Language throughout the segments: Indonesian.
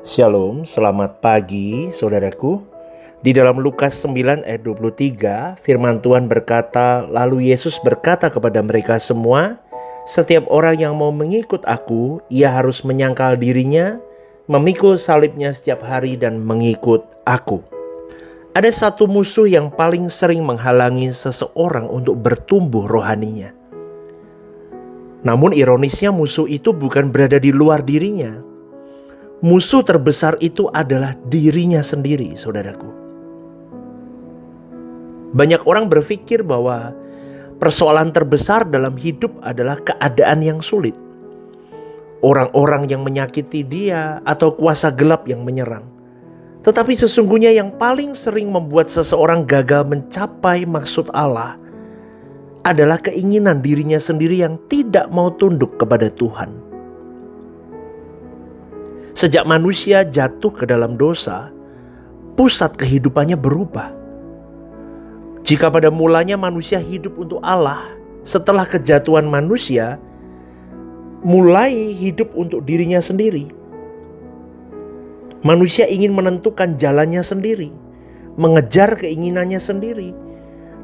Shalom, selamat pagi saudaraku. Di dalam Lukas 9 ayat 23, firman Tuhan berkata, "Lalu Yesus berkata kepada mereka semua, setiap orang yang mau mengikut aku, ia harus menyangkal dirinya, memikul salibnya setiap hari dan mengikut aku." Ada satu musuh yang paling sering menghalangi seseorang untuk bertumbuh rohaninya. Namun ironisnya musuh itu bukan berada di luar dirinya. Musuh terbesar itu adalah dirinya sendiri, saudaraku. Banyak orang berpikir bahwa persoalan terbesar dalam hidup adalah keadaan yang sulit, orang-orang yang menyakiti dia, atau kuasa gelap yang menyerang. Tetapi sesungguhnya yang paling sering membuat seseorang gagal mencapai maksud Allah adalah keinginan dirinya sendiri yang tidak mau tunduk kepada Tuhan. Sejak manusia jatuh ke dalam dosa, pusat kehidupannya berubah. Jika pada mulanya manusia hidup untuk Allah, setelah kejatuhan manusia mulai hidup untuk dirinya sendiri. Manusia ingin menentukan jalannya sendiri, mengejar keinginannya sendiri,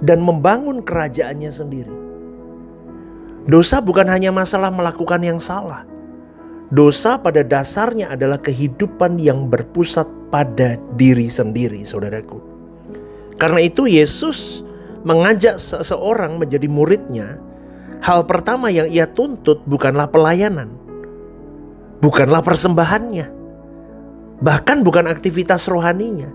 dan membangun kerajaannya sendiri. Dosa bukan hanya masalah melakukan yang salah. Dosa pada dasarnya adalah kehidupan yang berpusat pada diri sendiri, saudaraku. Karena itu Yesus mengajak seseorang menjadi muridnya. Hal pertama yang ia tuntut bukanlah pelayanan, bukanlah persembahannya, bahkan bukan aktivitas rohaninya.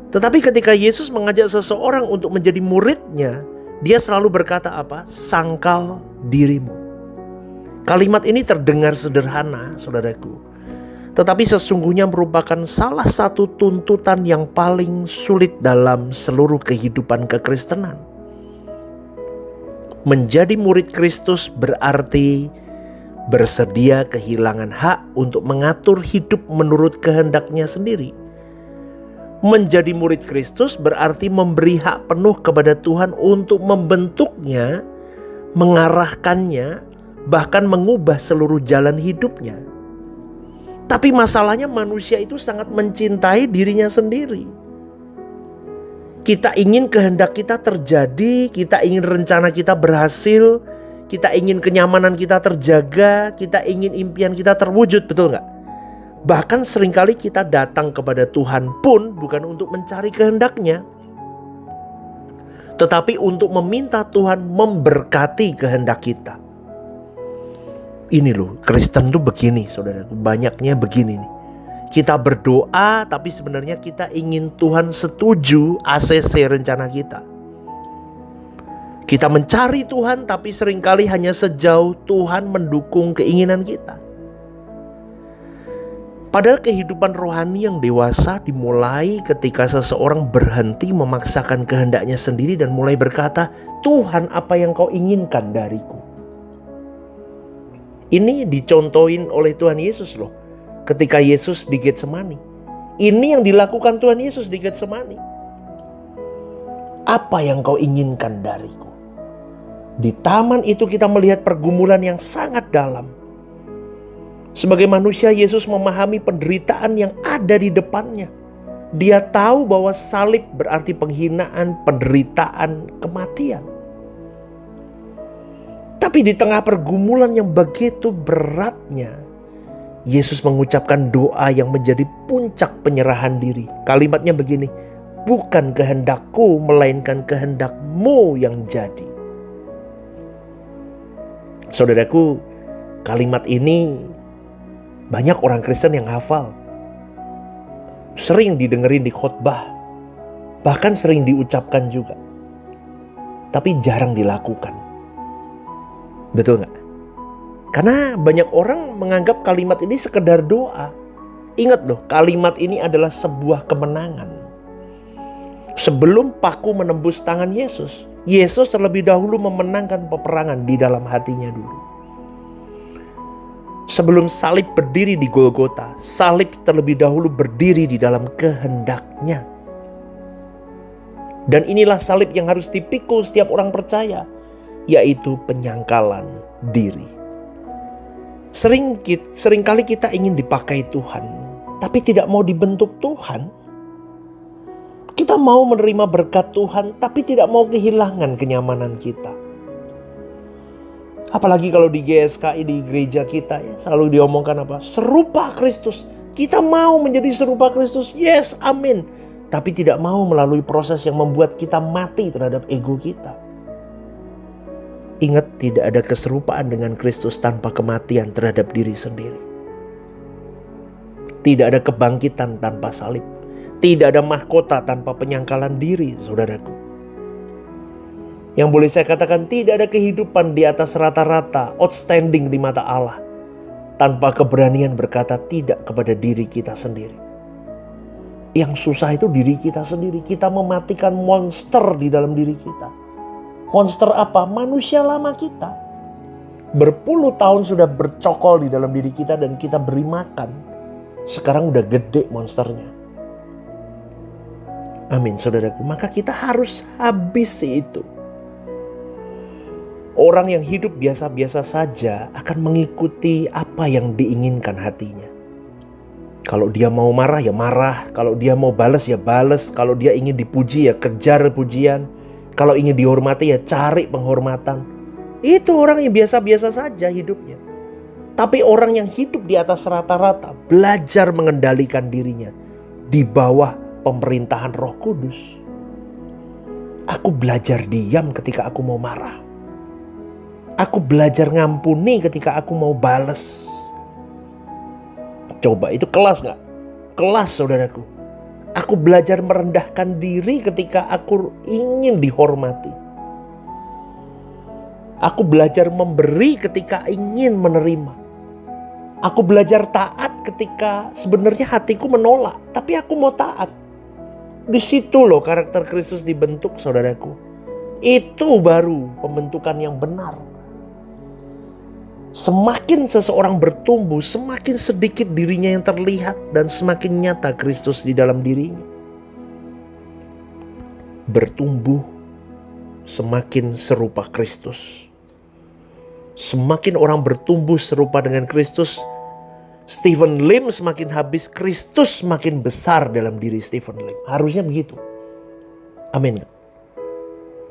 Tetapi ketika Yesus mengajak seseorang untuk menjadi muridnya, dia selalu berkata apa? Sangkal dirimu. Kalimat ini terdengar sederhana, saudaraku, tetapi sesungguhnya merupakan salah satu tuntutan yang paling sulit dalam seluruh kehidupan kekristenan. Menjadi murid Kristus berarti bersedia kehilangan hak untuk mengatur hidup menurut kehendaknya sendiri. Menjadi murid Kristus berarti memberi hak penuh kepada Tuhan untuk membentuknya, mengarahkannya, bahkan mengubah seluruh jalan hidupnya. Tapi masalahnya manusia itu sangat mencintai dirinya sendiri. Kita ingin kehendak kita terjadi, kita ingin rencana kita berhasil, kita ingin kenyamanan kita terjaga, kita ingin impian kita terwujud, betul gak? Bahkan seringkali kita datang kepada Tuhan pun bukan untuk mencari kehendaknya, tetapi untuk meminta Tuhan memberkati kehendak kita. Ini loh, Kristen tuh begini, saudaraku, banyaknya begini nih. Kita berdoa tapi sebenarnya kita ingin Tuhan setuju ACC rencana kita. Kita mencari Tuhan tapi seringkali hanya sejauh Tuhan mendukung keinginan kita. Padahal kehidupan rohani yang dewasa dimulai ketika seseorang berhenti memaksakan kehendaknya sendiri dan mulai berkata, "Tuhan, apa yang kau inginkan dariku?" Ini dicontohin oleh Tuhan Yesus loh, ketika Yesus di Getsemani. Ini yang dilakukan Tuhan Yesus di Getsemani. Apa yang kau inginkan dariku? Di taman itu kita melihat pergumulan yang sangat dalam. Sebagai manusia, Yesus memahami penderitaan yang ada di depannya. Dia tahu bahwa salib berarti penghinaan, penderitaan, kematian. Tapi di tengah pergumulan yang begitu beratnya, Yesus mengucapkan doa yang menjadi puncak penyerahan diri. Kalimatnya begini, "Bukan kehendakku, melainkan kehendakmu yang jadi." Saudaraku, kalimat ini banyak orang Kristen yang hafal. Sering didengerin di khotbah, bahkan sering diucapkan juga. Tapi jarang dilakukan. Betul gak? Karena banyak orang menganggap kalimat ini sekedar doa. Ingat loh, kalimat ini adalah sebuah kemenangan. Sebelum paku menembus tangan Yesus, Yesus terlebih dahulu memenangkan peperangan di dalam hatinya dulu. Sebelum salib berdiri di Golgota, salib terlebih dahulu berdiri di dalam kehendaknya. Dan inilah salib yang harus dipikul setiap orang percaya, yaitu penyangkalan diri. Seringkali kita ingin dipakai Tuhan, tapi tidak mau dibentuk Tuhan. Kita mau menerima berkat Tuhan, tapi tidak mau kehilangan kenyamanan kita. Apalagi kalau di GSKI, di gereja kita ya, selalu diomongkan apa? Serupa Kristus. Kita mau menjadi serupa Kristus. Yes, amin. Tapi tidak mau melalui proses yang membuat kita mati terhadap ego kita. Ingat, tidak ada keserupaan dengan Kristus tanpa kematian terhadap diri sendiri. Tidak ada kebangkitan tanpa salib. Tidak ada mahkota tanpa penyangkalan diri, saudaraku. Yang boleh saya katakan, tidak ada kehidupan di atas rata-rata, outstanding di mata Allah, tanpa keberanian berkata tidak kepada diri kita sendiri. Yang susah itu diri kita sendiri. Kita mematikan monster di dalam diri kita. Monster apa? Manusia lama kita. Berpuluh tahun sudah bercokol di dalam diri kita dan kita beri makan. Sekarang udah gede monsternya. Amin, saudaraku. Maka kita harus habisi itu. Orang yang hidup biasa-biasa saja akan mengikuti apa yang diinginkan hatinya. Kalau dia mau marah ya marah, kalau dia mau balas ya balas, kalau dia ingin dipuji ya kejar pujian, kalau ingin dihormati ya cari penghormatan. Itu orang yang biasa-biasa saja hidupnya. Tapi orang yang hidup di atas rata-rata, belajar mengendalikan dirinya di bawah pemerintahan Roh Kudus. Aku belajar diam ketika aku mau marah. Aku belajar ngampuni ketika aku mau bales. Coba, itu kelas gak? Kelas, saudaraku. Aku belajar merendahkan diri ketika aku ingin dihormati. Aku belajar memberi ketika ingin menerima. Aku belajar taat ketika sebenarnya hatiku menolak, tapi aku mau taat. Di situ loh karakter Kristus dibentuk, saudaraku. Itu baru pembentukan yang benar. Semakin seseorang bertumbuh, semakin sedikit dirinya yang terlihat dan semakin nyata Kristus di dalam dirinya. Bertumbuh semakin serupa Kristus. Semakin orang bertumbuh serupa dengan Kristus, Stephen Lim semakin habis, Kristus semakin besar dalam diri Stephen Lim. Harusnya begitu. Amin.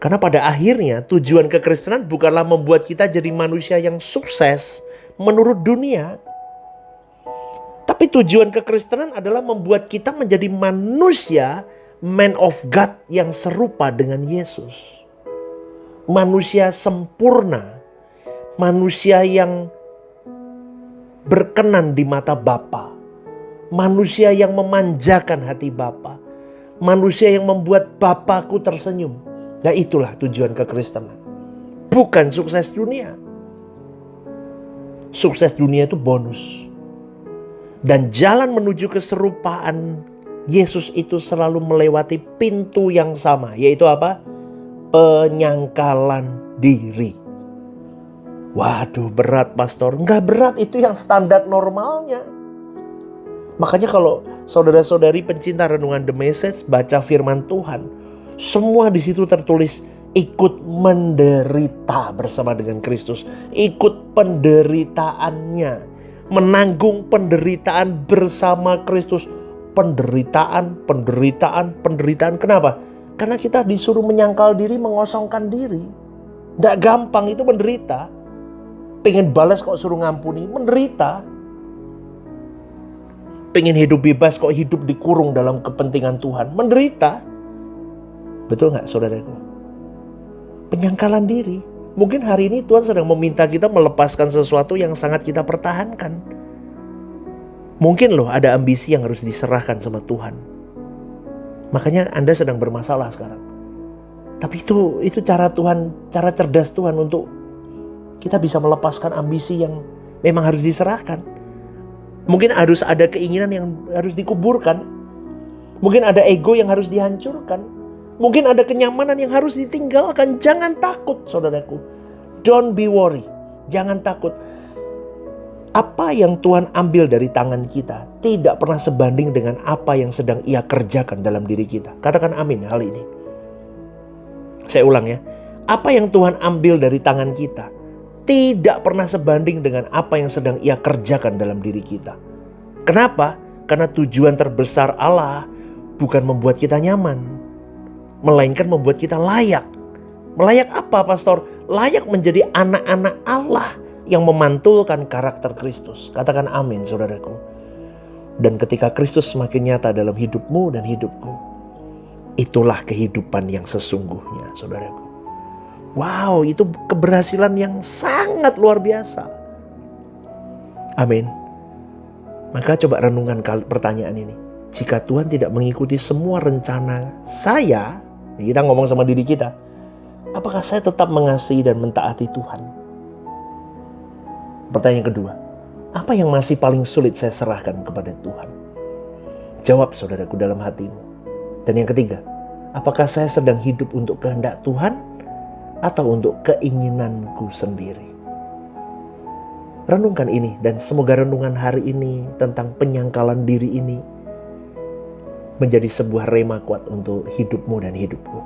Karena pada akhirnya tujuan kekristenan bukanlah membuat kita jadi manusia yang sukses menurut dunia. Tapi tujuan kekristenan adalah membuat kita menjadi manusia, man of God yang serupa dengan Yesus. Manusia sempurna. Manusia yang berkenan di mata Bapa. Manusia yang memanjakan hati Bapa. Manusia yang membuat Bapakku tersenyum. Nah, itulah tujuan kekristenan. Bukan sukses dunia. Sukses dunia itu bonus. Dan jalan menuju keserupaan Yesus itu selalu melewati pintu yang sama. Yaitu apa? Penyangkalan diri. Waduh, berat pastor. Enggak berat, itu yang standar normalnya. Makanya kalau saudara-saudari pencinta renungan The Message baca firman Tuhan, semua di situ tertulis ikut menderita bersama dengan Kristus. Ikut penderitaannya. Menanggung penderitaan bersama Kristus. Penderitaan. Kenapa? Karena kita disuruh menyangkal diri, mengosongkan diri. Gak gampang itu menderita. Pengen balas kok suruh ngampuni, menderita. Pengen hidup bebas kok hidup dikurung dalam kepentingan Tuhan, menderita. Betul gak, saudaraku? Penyangkalan diri. Mungkin hari ini Tuhan sedang meminta kita melepaskan sesuatu yang sangat kita pertahankan. Mungkin loh ada ambisi yang harus diserahkan sama Tuhan. Makanya Anda sedang bermasalah sekarang. Tapi itu cara Tuhan, cara cerdas Tuhan untuk kita bisa melepaskan ambisi yang memang harus diserahkan. Mungkin harus ada keinginan yang harus dikuburkan. Mungkin ada ego yang harus dihancurkan. Mungkin ada kenyamanan yang harus ditinggalkan. Jangan takut, saudaraku. Don't be worry. Jangan takut. Apa yang Tuhan ambil dari tangan kita tidak pernah sebanding dengan apa yang sedang Ia kerjakan dalam diri kita. Katakan amin hal ini. Saya ulang ya. Apa yang Tuhan ambil dari tangan kita tidak pernah sebanding dengan apa yang sedang Ia kerjakan dalam diri kita. Kenapa? Karena tujuan terbesar Allah bukan membuat kita nyaman, melainkan membuat kita layak. Layak apa, pastor? Layak menjadi anak-anak Allah yang memantulkan karakter Kristus. Katakan amin, saudaraku. Dan ketika Kristus semakin nyata dalam hidupmu dan hidupku, itulah kehidupan yang sesungguhnya, saudaraku. Wow, itu keberhasilan yang sangat luar biasa. Amin. Maka coba renungkan pertanyaan ini. Jika Tuhan tidak mengikuti semua rencana saya, kita ngomong sama diri kita, apakah saya tetap mengasihi dan mentaati Tuhan? Pertanyaan kedua, apa yang masih paling sulit saya serahkan kepada Tuhan? Jawab, saudaraku, dalam hatimu. Dan yang ketiga, apakah saya sedang hidup untuk kehendak Tuhan atau untuk keinginanku sendiri? Renungkan ini, dan semoga renungan hari ini tentang penyangkalan diri ini menjadi sebuah rema kuat untuk hidupmu dan hidupku.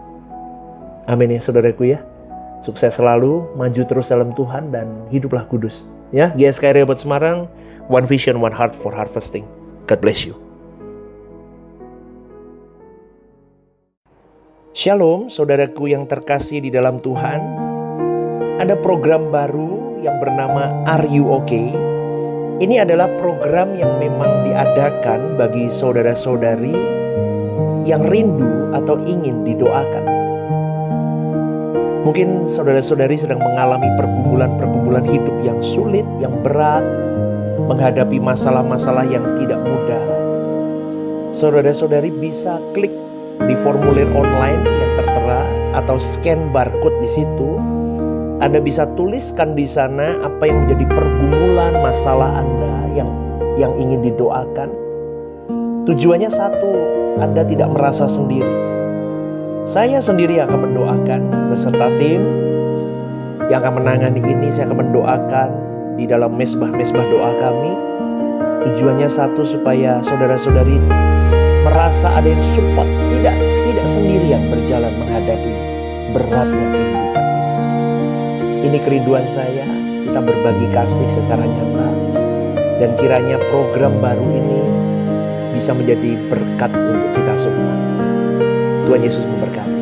Amin ya, saudaraku ya. Sukses selalu, maju terus dalam Tuhan, dan hiduplah kudus. Ya, GSKI Rehoboth Semarang, one vision, one heart for harvesting. God bless you. Shalom, saudaraku yang terkasih di dalam Tuhan. Ada program baru yang bernama Are You Okay? Ini adalah program yang memang diadakan bagi saudara-saudari yang rindu atau ingin didoakan. Mungkin saudara-saudari sedang mengalami pergumulan-pergumulan hidup yang sulit, yang berat, menghadapi masalah-masalah yang tidak mudah. Saudara-saudari bisa klik di formulir online yang tertera atau scan barcode di situ. Anda bisa tuliskan di sana apa yang menjadi pergumulan masalah Anda yang ingin didoakan. Tujuannya satu, Anda tidak merasa sendiri. Saya sendiri akan mendoakan beserta tim yang akan menangani ini. Saya akan mendoakan di dalam mesbah-mesbah doa kami. Tujuannya satu, supaya saudara-saudari merasa ada yang support, tidak sendirian berjalan menghadapi beratnya kehidupan. Ini kerinduan saya, kita berbagi kasih secara nyata, dan kiranya program baru ini bisa menjadi berkat untuk kita semua. Tuhan Yesus memberkati.